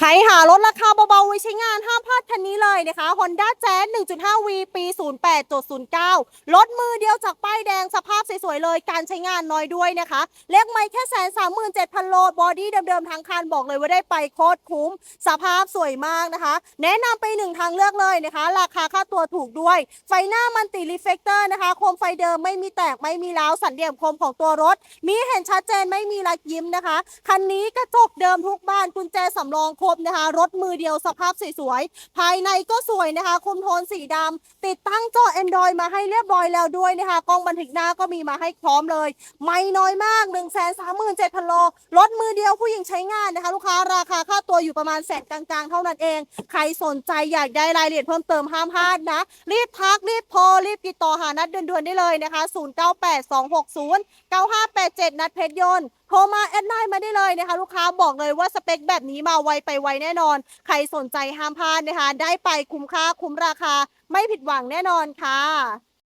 ใครหารถราคาเบาๆไว้ใช้งานห้ามพลาดคันนี้เลยนะคะ Honda Jazz 1.5V ปี08.09รถมือเดียวจากป้ายแดงสภาพสวยๆเลยการใช้งานน้อยด้วยนะคะเลขไม่แค่137,000 โลบอดี้เดิมๆทั้งคันบอกเลยว่าได้ไปโคตรคุ้มสภาพสวยมากนะคะแนะนำไปหนึ่งทางเลือกเลยนะคะราคาค่าตัวถูกด้วยไฟหน้ามันติรีเฟกเตอร์นะคะโคมไฟเดิมไม่มีแตกไม่มีร้าวสันเหลี่ยมคมของตัวรถมีเห็นชัดเจนไม่มีรอยยิ้มนะคะคันนี้กระจกเดิมทุกบานกุญแจสำรองครบนะคะรถมือเดียวสภาพสวยๆภายในก็สวยนะคะคุมโทนสีดำติดตั้งจอ Android มาให้เรียบร้อยแล้วด้วยนะคะกล้องบันทึกหน้าก็มีมาให้พร้อมเลยไม่น้อยมาก 137,000 โลรถมือเดียวผู้หญิงใช้งานนะคะลูกค้าราคาค่าตัวอยู่ประมาณแสนกลางๆเท่านั้นเองใครสนใจอยากได้รายละเอียดเพิ่มเติมห้ามพลาดนะรีบทักรีบโทรรีบติดต่อหานัดด่วนๆได้เลยนะคะ0982609587นัดเพชรยนต์โทรมาแอดไลน์มาได้เลยนะคะลูกค้าบอกเลยว่าสเปคแบบนี้มาไวไปไวแน่นอนใครสนใจห้ามพลาดนะคะได้ไปคุ้มค่าคุ้มราคาไม่ผิดหวังแน่นอนค่ะ